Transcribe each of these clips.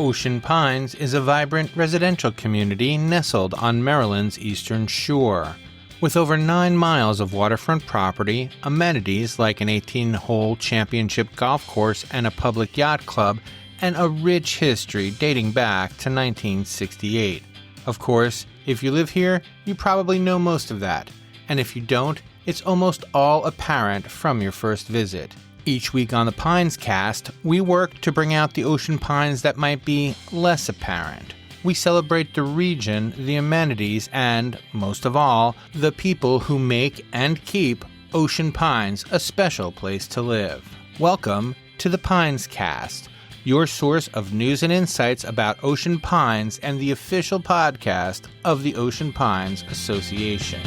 Ocean Pines is a vibrant residential community nestled on Maryland's eastern shore. With over 9 miles of waterfront property, amenities like an 18-hole championship golf course and a public yacht club, and a rich history dating back to 1968. Of course, if you live here, you probably know most of that. And if you don't, it's almost all apparent from your first visit. Each week on the Pines Cast, we work to bring out the ocean pines that might be less apparent. We celebrate the region, the amenities, and, most of all, the people who make and keep Ocean Pines a special place to live. Welcome to the Pines Cast, your source of news and insights about ocean pines and the official podcast of the Ocean Pines Association.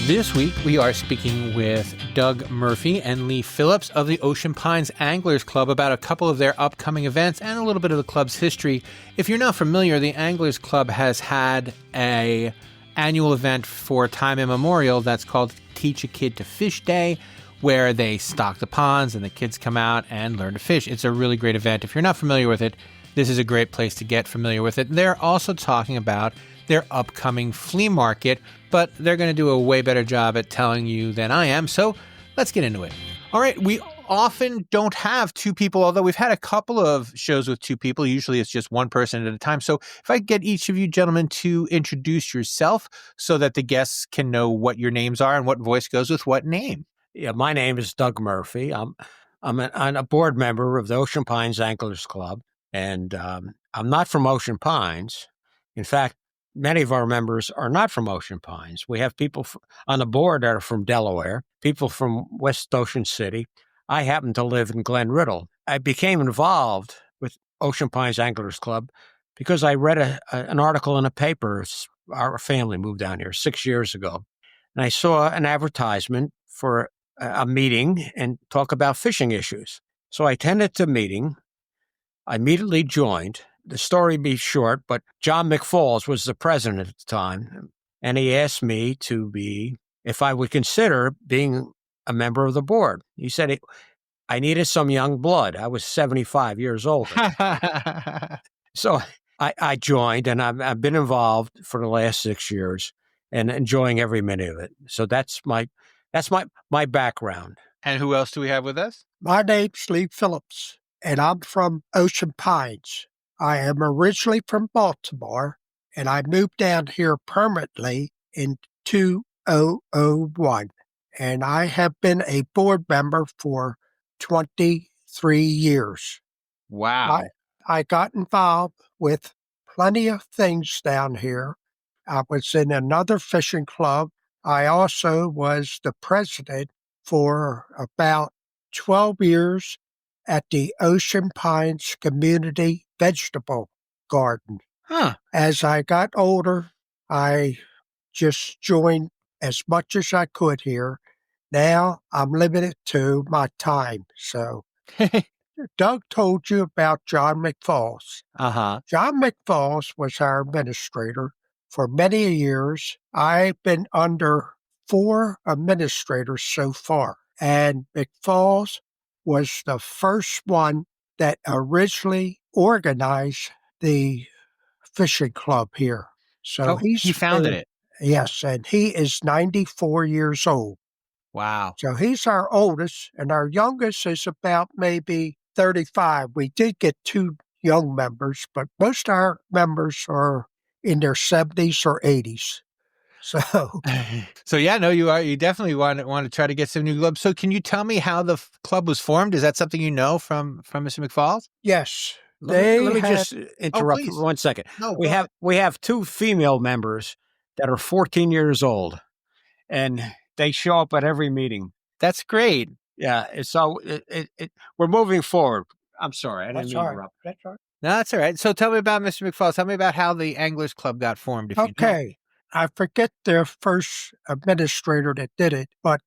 This week, we are speaking with Doug Murphy and Lee Phillips of the Ocean Pines Anglers Club about a couple of their upcoming events and a little bit of the club's history. If you're not familiar, the Anglers Club has had an annual event for time immemorial that's called Teach a Kid to Fish Day, where they stock the ponds and the kids come out and learn to fish. It's a really great event. If you're not familiar with it, this is a great place to get familiar with it. They're also talking about their upcoming flea market, but they're going to do a way better job at telling you than I am, so let's get into it. All right, we often don't have two people, although we've had a couple of shows with two people. Usually it's just one person at a time. So if I get each of you gentlemen to introduce yourself so that the guests can know what your names are and what voice goes with what name. Yeah, my name is Doug Murphy. I'm a board member of the Ocean Pines Anglers Club, and I'm not from Ocean Pines. In fact, many of our members are not from Ocean Pines. We have people on the board that are from Delaware, people from West Ocean City. I happen to live in Glen Riddle. I became involved with Ocean Pines Anglers Club because I read an article in a paper. Our family moved down here 6 years ago, and I saw an advertisement for a meeting and talk about fishing issues. So I attended the meeting. I immediately joined. The story be short, but John McFalls was the president at the time, and he asked me if I would consider being a member of the board. He said I needed some young blood. I was 75 years old. So I joined, and I've been involved for the last 6 years and enjoying every minute of it. So that's my background. And who else do we have with us? My name's Lee Phillips, and I'm from Ocean Pines. I am originally from Baltimore, and I moved down here permanently in 2001. And I have been a board member for 23 years. Wow. I got involved with plenty of things down here. I was in another fishing club. I also was the president for about 12 years at the Ocean Pines Community Vegetable Garden. As I got older, I just joined as much as I could here. Now I'm limited to my time. So Doug told you about John McFalls. John McFalls was our administrator for many years. I've been under 4 administrators so far, and McFalls was the first one that originally organized the fishing club here. So he founded it. Yes, and he is 94 years old. Wow. So he's our oldest, and our youngest is about maybe 35. We did get 2 young members, but most of our members are in their 70s or 80s. So yeah, no, you definitely want to try to get some new clubs. So can you tell me how the club was formed? Is that something you know from Mr. McFalls? Yes. Let me just interrupt for 1 second. No, we have 2 female members that are 14 years old, and they show up at every meeting. That's great. Yeah, so we're moving forward. I'm sorry, I didn't mean to interrupt. That's all right. No, that's all right. So tell me about Mr. McFalls. Tell me about how the Anglers Club got formed. Okay. I forget their first administrator that did it, but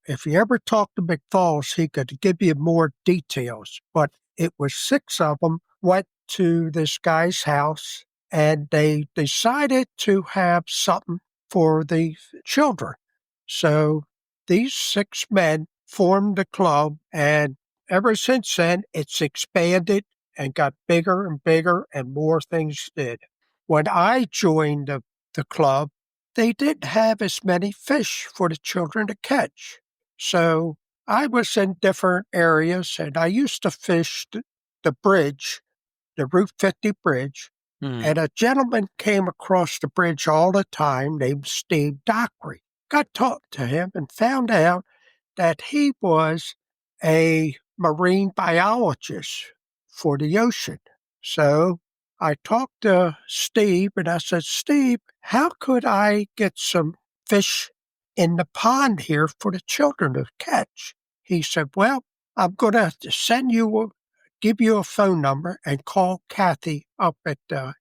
if you ever talk to McFalls, he could give you more details. But it was 6 of them went to this guy's house, and they decided to have something for the children. So these 6 men formed the club, and ever since then, it's expanded and got bigger and bigger, and more things did. When I joined the club, they didn't have as many fish for the children to catch. So I was in different areas, and I used to fish the bridge, the Route 50 bridge, and a gentleman came across the bridge all the time named Steve Dockery. Got talked to him and found out that he was a marine biologist for the ocean. So I talked to Steve and I said, Steve, how could I get some fish in the pond here for the children to catch? He said, well, I'm going to give you a phone number and call Kathy up at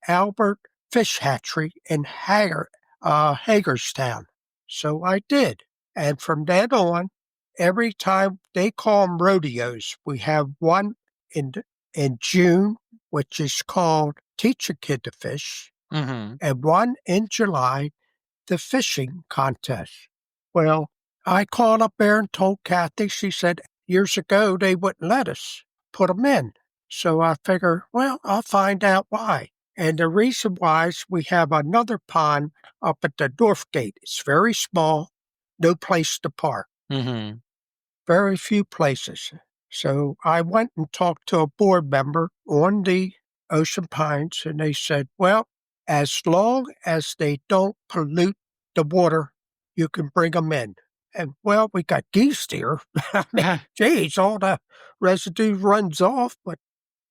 Albert Fish Hatchery in Hagerstown. So I did. And from then on, every time they call them rodeos, we have one in June, which is called Teach a Kid to Fish, and one in July, the fishing contest. Well, I called up there and told Kathy, she said years ago they wouldn't let us put them in. So I figure, well, I'll find out why. And the reason why is we have another pond up at the North Gate. It's very small, no place to park. Very few places. So I went and talked to a board member on the Ocean Pines, and they said, well, as long as they don't pollute the water, you can bring them in. And, well, we got geese here. I mean, geez, all the residue runs off, but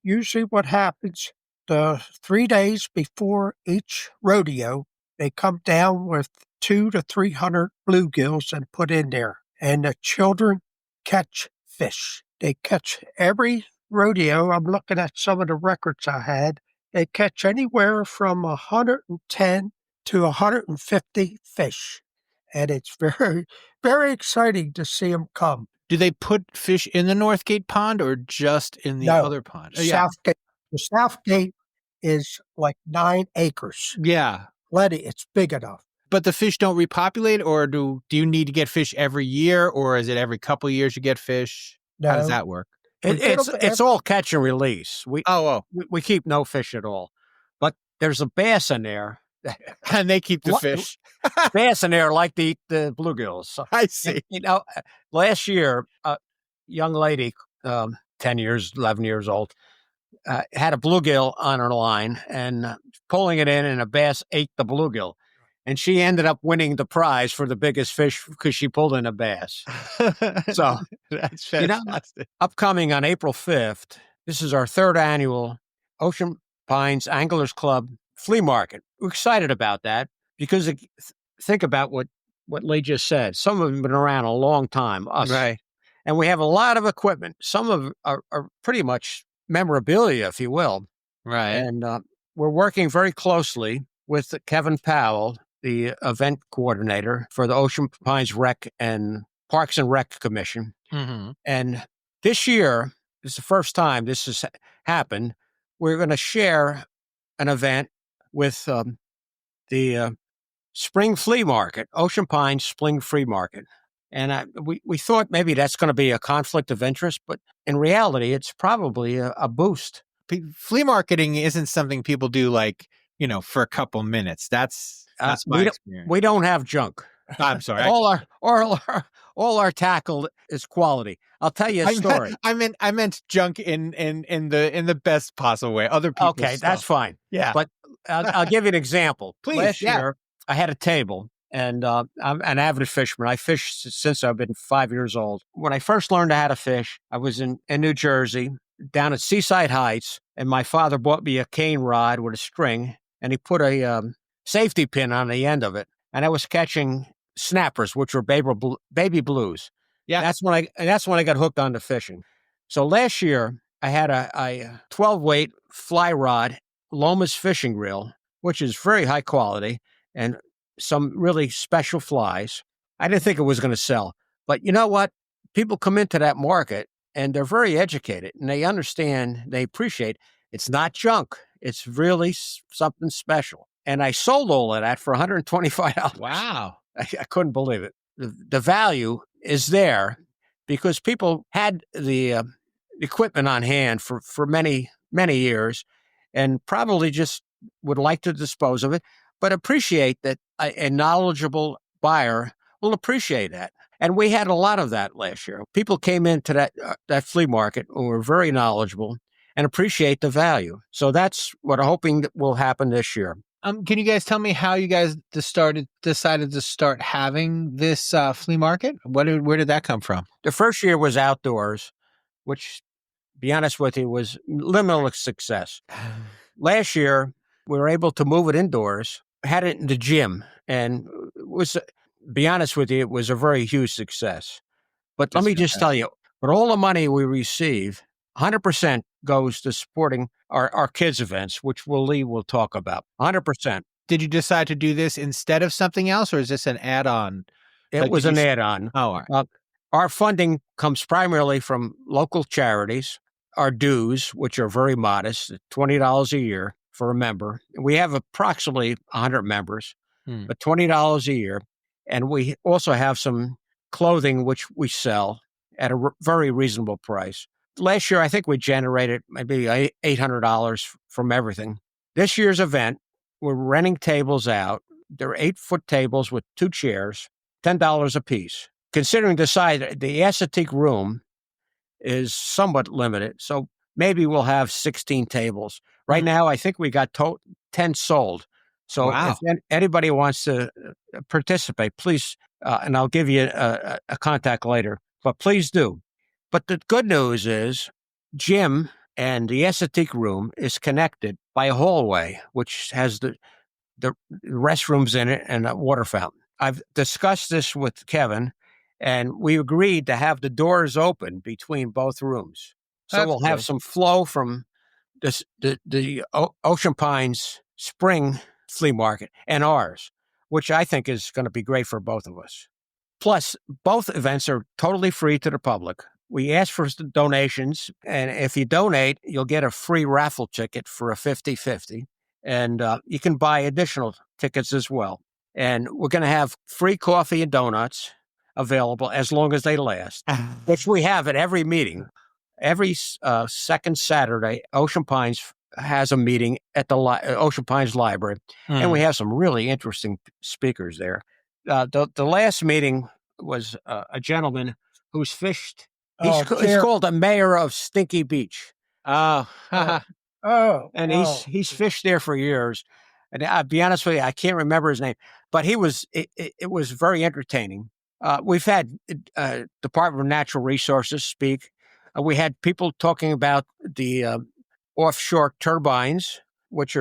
usually what happens, the 3 days before each rodeo, they come down with 200 to 300 bluegills and put in there. And the children catch fish. They catch every rodeo. I'm looking at some of the records I had. They catch anywhere from 110 to 150 fish. And it's very, very exciting to see them come. Do they put fish in the Northgate Pond or just in the other pond? Southgate. The Southgate is like 9 acres. Yeah. Plenty. It's big enough. But the fish don't repopulate, or do you need to get fish every year, or is it every couple of years you get fish? No. How does that work? It's all catch and release. We keep no fish at all. But there's a bass in there. And they keep the fish. Bass in there like the bluegills. So, I see. Last year, a young lady, 10 years, 11 years old, had a bluegill on her line and pulling it in, and a bass ate the bluegill. And she ended up winning the prize for the biggest fish because she pulled in a bass. So that's fantastic. Upcoming on April 5th, this is our 3rd annual Ocean Pines Anglers Club flea market. We're excited about that because think about what Lee just said. Some of them have been around a long time, us. Right. And we have a lot of equipment. Some of are pretty much memorabilia, if you will. Right. And we're working very closely with Kevin Powell, the event coordinator for the Ocean Pines Rec and Parks and Rec Commission. And this year, this is the first time this has happened, we're going to share an event with the Spring Flea Market, Ocean Pines Spring Flea Market. And we thought maybe that's going to be a conflict of interest, but in reality, it's probably a boost. Flea marketing isn't something people do for a couple minutes. That's my experience. We don't have junk. I'm sorry. all our tackle is quality. I'll tell you a story. I meant junk in the best possible way. Other people. Okay, that's fine. Yeah, but I'll give you an example. Please. Last year, I had a table, and I'm an avid fisherman. I fished since I've been 5 years old. When I first learned how to fish, I was in New Jersey, down at Seaside Heights, and my father bought me a cane rod with a string, and he put a safety pin on the end of it, and I was catching snappers, which were baby blues. Yeah, that's when I got hooked on the fishing. So last year I had a 12-weight fly rod Lomas fishing reel, which is very high quality, and some really special flies. I didn't think it was going to sell, but you know what? People come into that market and they're very educated, and they understand, they appreciate it's not junk. It's really something special. And I sold all of that for $125. Wow. I couldn't believe it. The value is there because people had the equipment on hand for many many years and probably just would like to dispose of it, but appreciate that a knowledgeable buyer will appreciate that. And we had a lot of that last year. People came into that flea market who were very knowledgeable and appreciate the value. So that's what I'm hoping that will happen this year. Can you guys tell me how you guys decided to start having this flea market? Where did that come from? The first year was outdoors, which, to be honest with you, was limitless success. Last year, we were able to move it indoors, had it in the gym, and be honest with you, it was a very huge success. But let me just tell you, with all the money we receive, 100% goes to supporting our kids' events, which Lee will talk about. 100%. Did you decide to do this instead of something else, or is this an add-on? It was an add-on. Oh, all right. Our funding comes primarily from local charities, our dues, which are very modest, $20 a year for a member. We have approximately 100 members, but $20 a year. And we also have some clothing, which we sell at a very reasonable price. Last year, I think we generated maybe $800 from everything. This year's event, we're renting tables out. They're 8-foot tables with 2 chairs, $10 a piece. Considering the size, the aesthetic room is somewhat limited, so maybe we'll have 16 tables. Right now, I think we got 10 sold. So if anybody wants to participate, please, and I'll give you a contact later, but please do. But the good news is gym and the aesthetic room is connected by a hallway, which has the restrooms in it and a water fountain. I've discussed this with Kevin, and we agreed to have the doors open between both rooms. So we'll have some flow from the Ocean Pines spring flea market and ours, which I think is going to be great for both of us. Plus, both events are totally free to the public. We ask for donations, and if you donate, you'll get a free raffle ticket for a 50-50, and you can buy additional tickets as well. And we're going to have free coffee and donuts available as long as they last, which we have at every meeting. Every second Saturday, Ocean Pines has a meeting at the Ocean Pines Library, and we have some really interesting speakers there. The last meeting was a gentleman who's fished. He's called the mayor of Stinky Beach. And he's fished there for years. And I'll be honest with you, I can't remember his name, but it was very entertaining. We've had Department of Natural Resources speak. We had people talking about the offshore turbines, which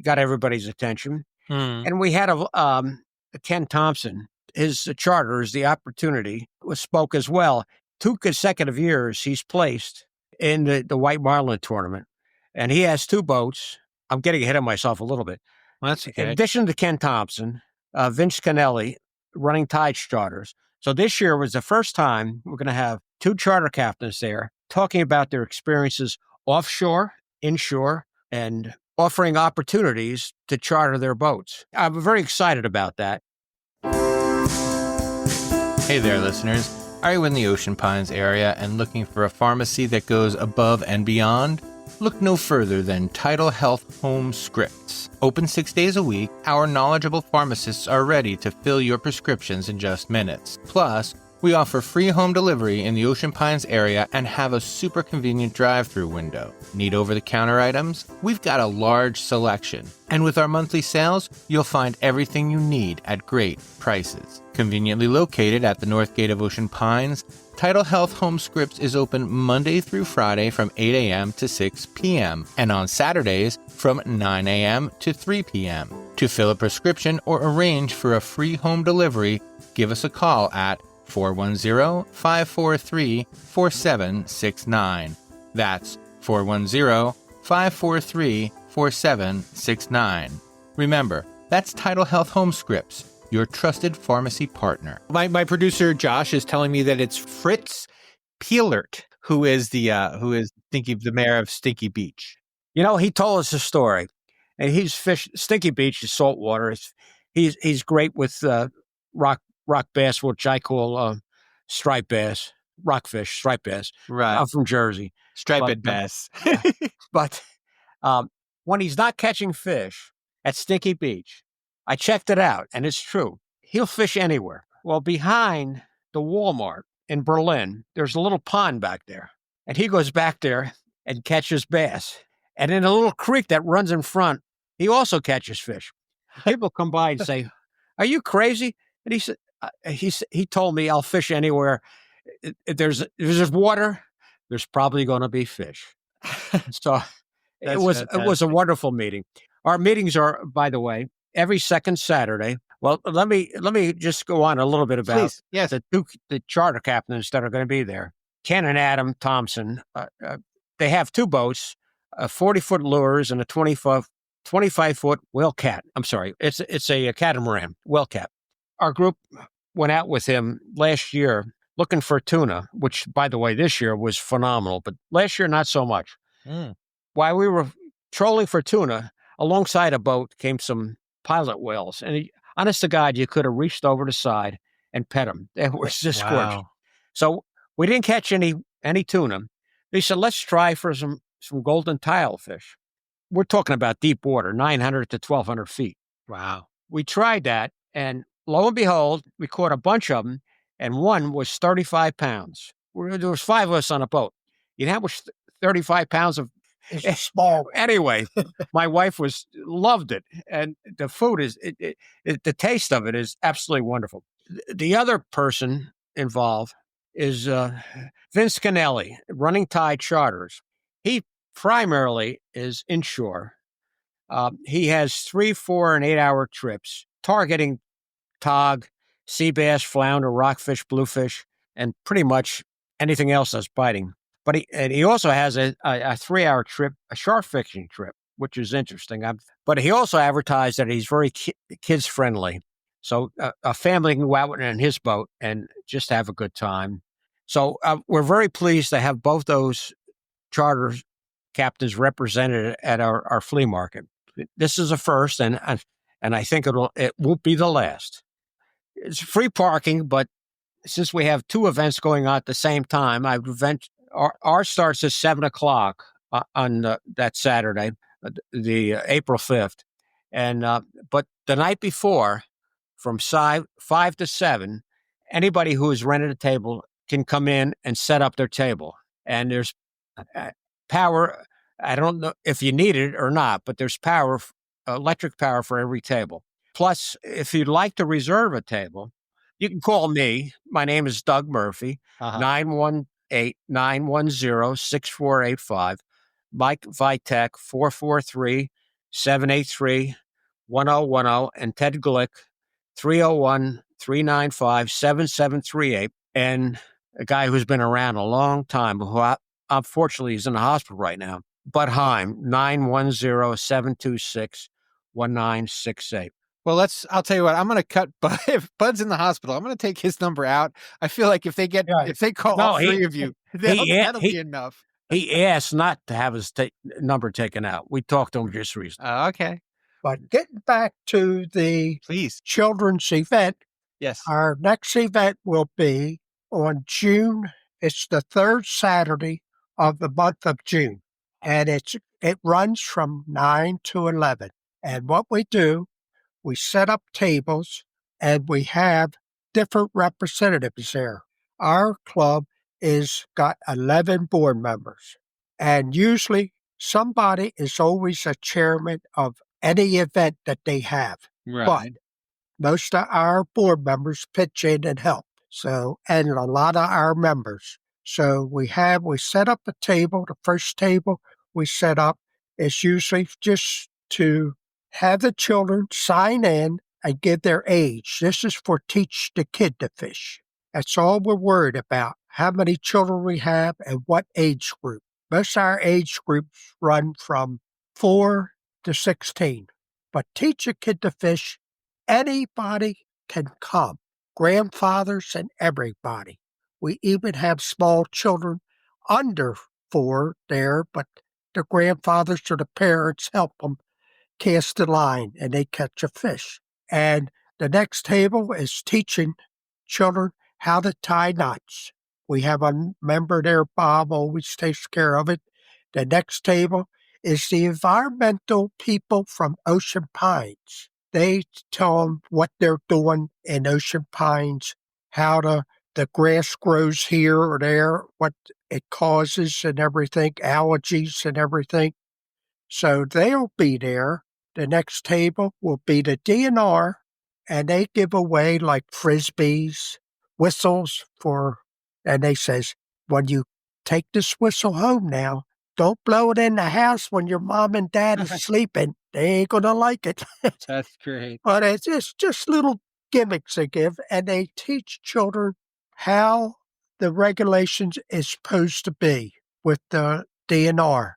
got everybody's attention. And we had Ken Thompson. His charters, the opportunity, spoke as well. 2 consecutive years he's placed in the White Marlin tournament, and he has 2 boats. I'm getting ahead of myself a little bit. Well, that's okay. In addition to Ken Thompson, Vince Canelli running Tides charters. So this year was the first time we're going to have 2 charter captains there talking about their experiences offshore, inshore, and offering opportunities to charter their boats. I'm very excited about that. Hey there, listeners. Are you in the Ocean Pines area and looking for a pharmacy that goes above and beyond? Look no further than Tidal Health Home Scripts. Open 6 days a week, our knowledgeable pharmacists are ready to fill your prescriptions in just minutes. Plus, we offer free home delivery in the Ocean Pines area and have a super convenient drive-through window. Need over-the-counter items? We've got a large selection. And with our monthly sales, you'll find everything you need at great prices. Conveniently located at the north gate of Ocean Pines, Tidal Health Home Scripts is open Monday through Friday from 8 a.m. to 6 p.m. and on Saturdays from 9 a.m. to 3 p.m. To fill a prescription or arrange for a free home delivery, give us a call at 410-543-4769. That's 410-543-4769. Remember, that's Tidal Health Home Scripts, your trusted pharmacy partner. My producer Josh is telling me that it's Fritz Peelert who is the mayor of Stinky Beach. You know, he told us a story, and he's fished. Stinky Beach is saltwater. He's great with rock bass, which I call striped bass. rockfish, striped bass. Right. I'm from Jersey. Striped bass. But when he's not catching fish at Stinky Beach, I checked it out, and it's true. He'll fish anywhere. Well, behind the Walmart in Berlin, there's a little pond back there. And he goes back there and catches bass. And in a little creek that runs in front, he also catches fish. People come by and say, "Are you crazy?" And he said, he told me, "I'll fish anywhere. If there's water, there's probably going to be fish." So it was a wonderful meeting. Our meetings are, by the way, every second Saturday. Well, let me just go on a little bit about the charter captains that are going to be there. Ken and Adam Thompson. They have two boats, 40-foot lures and a 25-foot whale cat. I'm sorry, it's a catamaran whale cat. Our group went out with him last year looking for tuna, which, by the way, this year was phenomenal, but last year not so much. While we were trolling for tuna, alongside a boat came some pilot whales, and honest to God, you could have reached over the side and pet them. They were just gorgeous. So we didn't catch any tuna. They said, let's try for some golden tilefish. We're talking about deep water, 900 to 1,200 feet. Wow. We tried that, and lo and behold, we caught a bunch of them, and one was 35 pounds. There was 5 of us on a boat. You know how much 35 pounds of... It's small. Anyway, my wife loved it, and the food the taste of it is absolutely wonderful. The other person involved is Vince Canelli, Running Tide Charters. He primarily is inshore. He has 3, 4, and 8-hour trips targeting tog, sea bass, flounder, rockfish, bluefish, and pretty much anything else that's biting. But he also has a 3-hour trip, a shark fishing trip, which is interesting. But he also advertised that he's very kids friendly, so a family can go out in his boat and just have a good time. So we're very pleased to have both those charter captains represented at our flea market. This is a first, and I think it won't be the last. It's free parking, but since we have 2 events going on at the same time, our starts at 7:00 on that Saturday, the April 5th, and but the night before, from 5 to 7, anybody who has rented a table can come in and set up their table. And there's power. I don't know if you need it or not, but there's power, electric power for every table. Plus, if you'd like to reserve a table, you can call me. My name is Doug Murphy, 918-910-6485. Mike Vitek, 443-783-1010, and Ted Glick, 301-395-7738. And a guy who's been around a long time, who unfortunately is in the hospital right now, Bud Heim, 910-726-1968. Well, I'll tell you what, I'm going to cut Bud. If Bud's in the hospital, I'm going to take his number out. I feel like if they call all 3 of you, that'll be enough. He asked not to have his number taken out. We talked to him just recently. Okay. But getting back to the children's event, yes, our next event will be on June. It's the 3rd Saturday of the month of June, and it runs from 9 to 11. And what we do, we set up tables, and we have different representatives there. Our club got 11 board members, and usually somebody is always a chairman of any event that they have. Right. But most of our board members pitch in and help. So, and a lot of our members. So we set up a table. The first table we set up is usually just to have the children sign in and give their age. This is for teach the kid to fish. That's all we're worried about, how many children we have and what age group. Most of our age groups run from 4 to 16. But teach a kid to fish, anybody can come, grandfathers and everybody. We even have small children under 4 there, but the grandfathers or the parents help them cast the line and they catch a fish. And the next table is teaching children how to tie knots. We have a member there, Bob, always takes care of it. The next table is the environmental people from Ocean Pines. They tell them what they're doing in Ocean Pines, how the grass grows here or there, what it causes and everything, allergies and everything. So they'll be there. The next table will be the DNR, and they give away like frisbees, whistles and they says, when you take this whistle home now, don't blow it in the house when your mom and dad is sleeping. They ain't gonna like it. That's great. But it's just little gimmicks they give, and they teach children how the regulations is supposed to be with the DNR.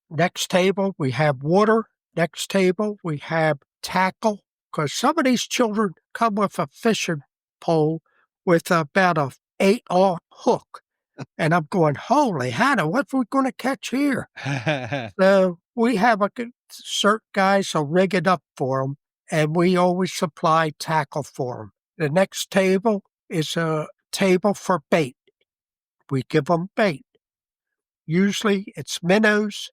Next table, we have water. Next table, we have tackle, because some of these children come with a fishing pole with about a 8-aught hook. And I'm going, holy Hannah, what are we going to catch here? So we have certain guys will rig it up for them, and we always supply tackle for them. The next table is a table for bait. We give them bait. Usually it's minnows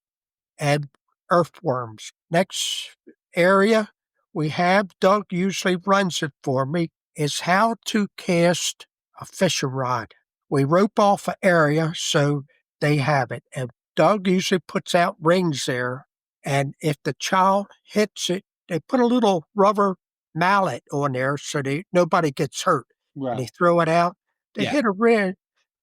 and earthworms. Next area we have, Doug usually runs it for me, is how to cast a fishing rod. We rope off an area so they have it. And Doug usually puts out rings there. And if the child hits it, they put a little rubber mallet on there so nobody gets hurt. Right. And they throw it out. They Yeah. hit a ring.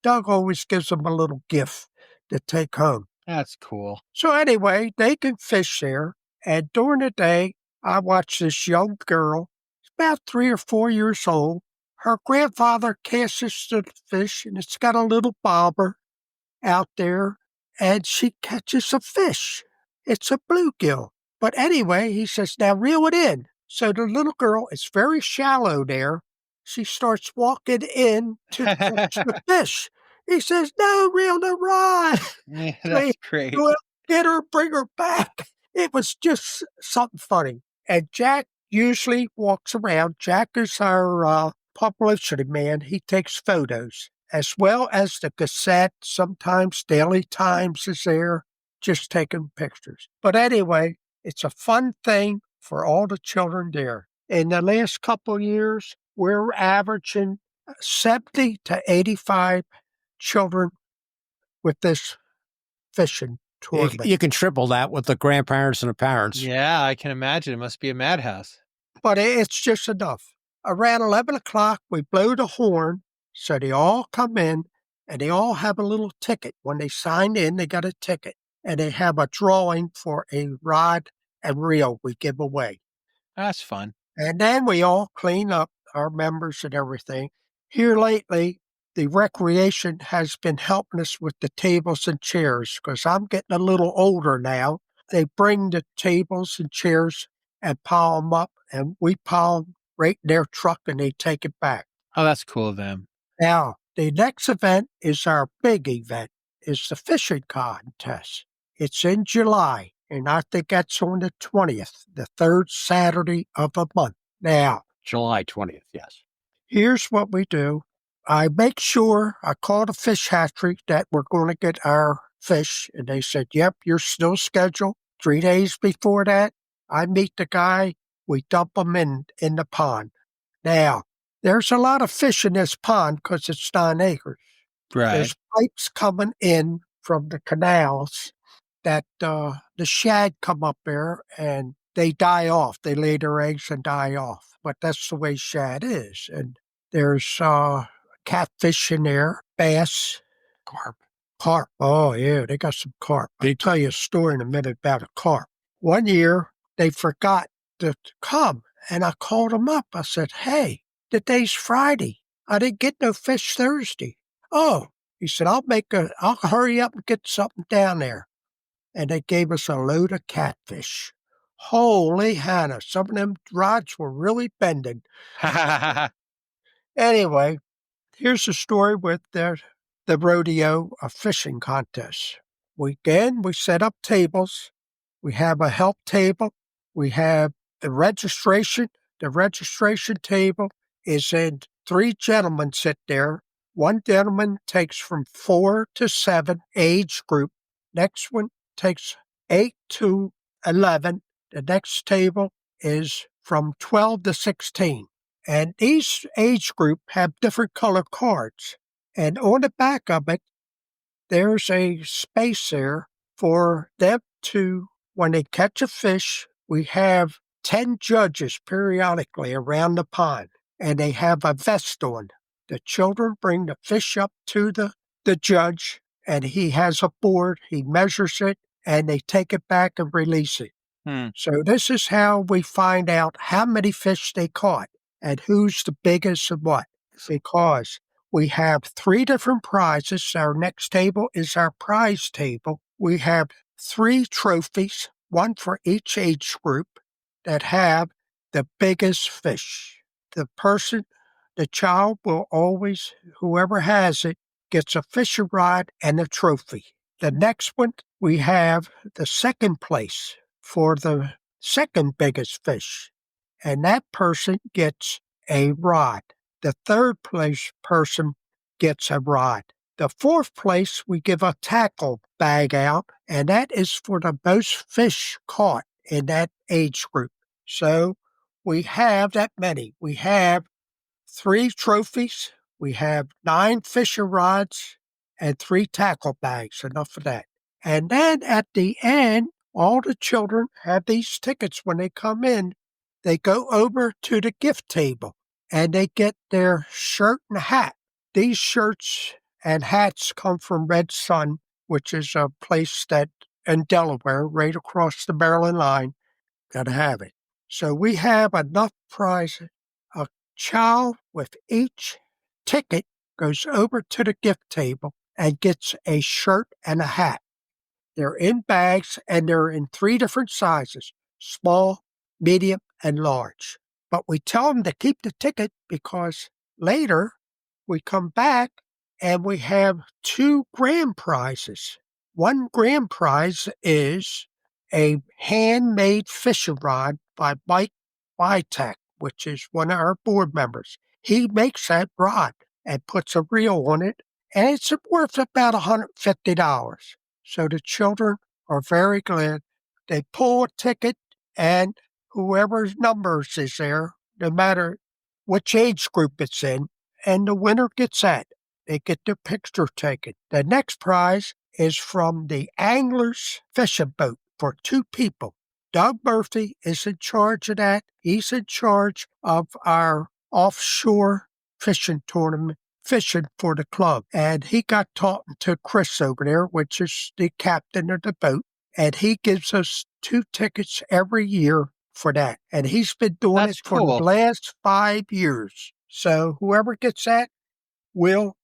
Doug always gives them a little gift to take home. That's cool. So anyway, they can fish there. And during the day, I watch this young girl, about 3 or 4 years old. Her grandfather casts the fish, and it's got a little bobber out there, and she catches a fish. It's a bluegill. But anyway, he says, now reel it in. So the little girl is very shallow there. She starts walking in to catch the fish. He says, no, reel the rod. Yeah, that's great. We'll get her, bring her back. It was just something funny. And Jack usually walks around. Jack is our publicity man. He takes photos, as well as the Gazette. Sometimes Daily Times is there, just taking pictures. But anyway, it's a fun thing for all the children there. In the last couple of years, we're averaging 70 to 85 children with this fishing tournament. You can triple that with the grandparents and the parents. Yeah, I can imagine. It must be a madhouse. But it's just enough. Around 11 o'clock, we blow the horn, so they all come in, and they all have a little ticket. When they sign in, they got a ticket, and they have a drawing for a rod and reel we give away. That's fun. And then we all clean up, our members and everything. Here lately, the recreation has been helping us with the tables and chairs, because I'm getting a little older now. They bring the tables and chairs and pile them up, and we pile them right in their truck, and they take it back. Oh, that's cool of them. Now, the next event is our big event, is the fishing contest. It's in July, and I think that's on the 20th, the third Saturday of the month. Now, July 20th, yes. here's what we do. I make sure I call the fish hatchery that we're going to get our fish, and they said, yep, you're still scheduled. 3 days before that, I meet the guy. We dump them in the pond. Now, there's a lot of fish in this pond because it's 9 acres. Right. There's pipes coming in from the canals that the shad come up there and they die off. They lay their eggs and die off. But that's the way shad is. And there's catfish in there, bass, Carp. carp. Oh, yeah, they got some carp. I'll Big tell you a story in a minute about a carp. One year, they forgot to come, and I called them up. I said, hey, the day's Friday. I didn't get no fish Thursday. Oh, he said, I'll hurry up and get something down there. And they gave us a load of catfish. Holy Hannah, some of them rods were really bending. Anyway, here's the story with the rodeo, a fishing contest. We set up tables. We have a help table. We have the registration. The registration table is in 3 gentlemen sit there. One gentleman takes from 4 to 7 age group. Next one takes 8 to 11. The next table is from 12 to 16. And each age group have different color cards. And on the back of it, there's a space there for them to, when they catch a fish, we have 10 judges periodically around the pond, and they have a vest on. The children bring the fish up to the judge, and he has a board. He measures it, and they take it back and release it. So this is how we find out how many fish they caught and who's the biggest and what. Because we have 3 different prizes. Our next table is our prize table. We have 3 trophies, one for each age group, that have the biggest fish. The child will always, whoever has it, gets a fishing rod and a trophy. The next one, we have the second place for the second biggest fish, and that person gets a rod. The third place person gets a rod. The fourth place, we give a tackle bag out, and that is for the most fish caught in that age group. So we have that many. We have 3 trophies, we have 9 fishing rods, and 3 tackle bags, enough of that. And then at the end, all the children have these tickets when they come in. They go over to the gift table, and they get their shirt and hat. These shirts and hats come from Red Sun, which is a place that in Delaware, right across the Maryland line. Got to have it. So we have enough prizes. A child with each ticket goes over to the gift table and gets a shirt and a hat. They're in bags, and they're in 3 different sizes: small, medium, and large. But we tell them to keep the ticket because later we come back and we have 2 grand prizes. One grand prize is a handmade fishing rod by Mike Vitek, which is one of our board members. He makes that rod and puts a reel on it, and it's worth about $150. So the children are very glad. They pull a ticket, and whoever's numbers is there, no matter which age group it's in, and the winner gets that. They get their picture taken. The next prize is from the angler's fishing boat for 2 people. Doug Murphy is in charge of that. He's in charge of our offshore fishing tournament, fishing for the club. And he got talking to Chris over there, which is the captain of the boat. And he gives us 2 tickets every year for that. And he's been doing That's it for cool. the last 5 years. So whoever gets that will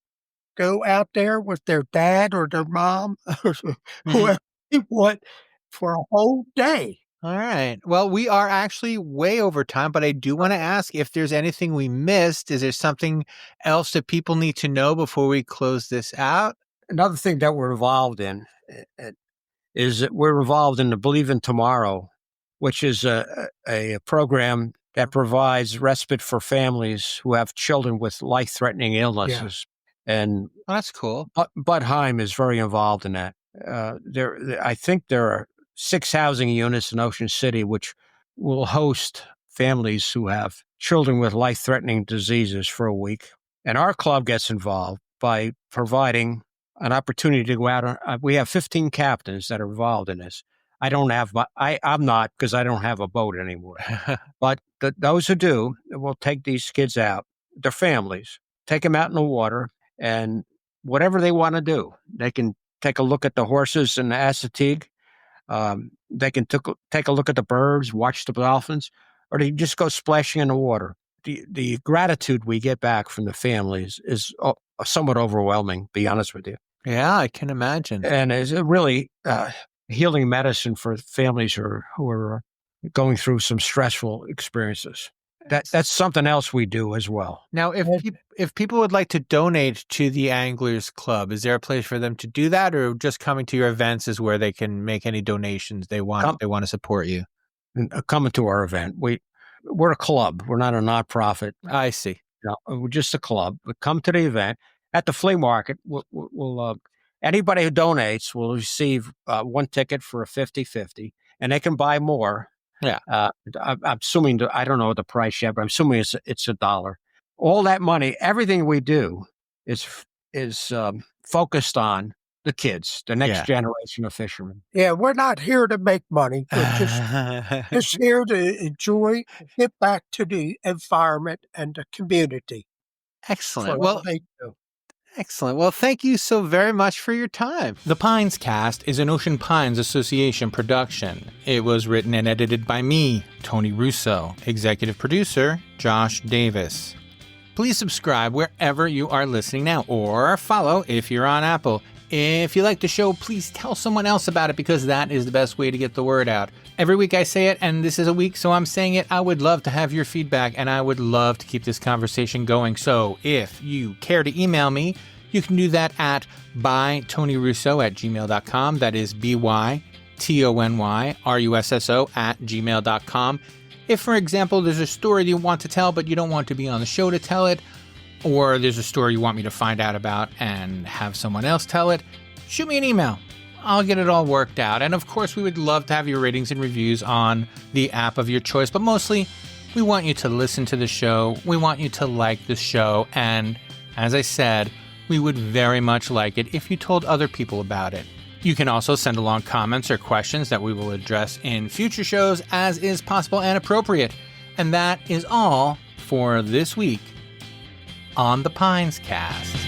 go out there with their dad or their mom or whoever they want for a whole day. All right. Well, we are actually way over time, but I do want to ask if there's anything we missed. Is there something else that people need to know before we close this out? Another thing that we're involved in is that we're involved in the Believe in Tomorrow, which is a program that provides respite for families who have children with life-threatening illnesses. And that's cool. Bud Heim is very involved in that. I think there are 6 housing units in Ocean City which will host families who have children with life-threatening diseases for a week. And our club gets involved by providing an opportunity to go out. We have 15 captains that are involved in this. I'm not, because I don't have a boat anymore. But those who do will take these kids out, their families, take them out in the water, and whatever they want to do. They can take a look at the horses and the Assateague. They can take a look at the birds, watch the dolphins, or they just go splashing in the water. The gratitude we get back from the families is somewhat overwhelming, be honest with you. Yeah, I can imagine. And it's a really healing medicine for families who are going through some stressful experiences. That's something else we do as well. Now, if people would like to donate to the Anglers Club, is there a place for them to do that, or just coming to your events is where they can make any donations they want? They want to support you. Coming to our event, we're a club. We're not a nonprofit. I see. No, we're just a club. But come to the event, at the flea market, anybody who donates will receive one ticket for a 50-50, and they can buy more. Yeah. I'm assuming, I don't know the price yet, but I'm assuming it's $1. All that money, everything we do is focused on the kids, the next generation of fishermen. Yeah, we're not here to make money. We're just here to enjoy, give back to the environment and the community. Excellent. For all they do. Excellent. Well, thank you so very much for your time. The Pines Cast is an Ocean Pines Association production. It was written and edited by me, Tony Russo, executive producer, Josh Davis. Please subscribe wherever you are listening now, or follow if you're on Apple. If you like the show, please tell someone else about it, because that is the best way to get the word out. Every week I say it, and this is a week, so I'm saying it. I would love to have your feedback, and I would love to keep this conversation going. So if you care to email me, you can do that at bytonyrusso@gmail.com. That is bytonyrusso@gmail.com. If, for example, there's a story you want to tell, but you don't want to be on the show to tell it, or there's a story you want me to find out about and have someone else tell it, shoot me an email. I'll get it all worked out. And of course, we would love to have your ratings and reviews on the app of your choice. But mostly, we want you to listen to the show. We want you to like the show. And as I said, we would very much like it if you told other people about it. You can also send along comments or questions that we will address in future shows as is possible and appropriate. And that is all for this week on the Pines Cast.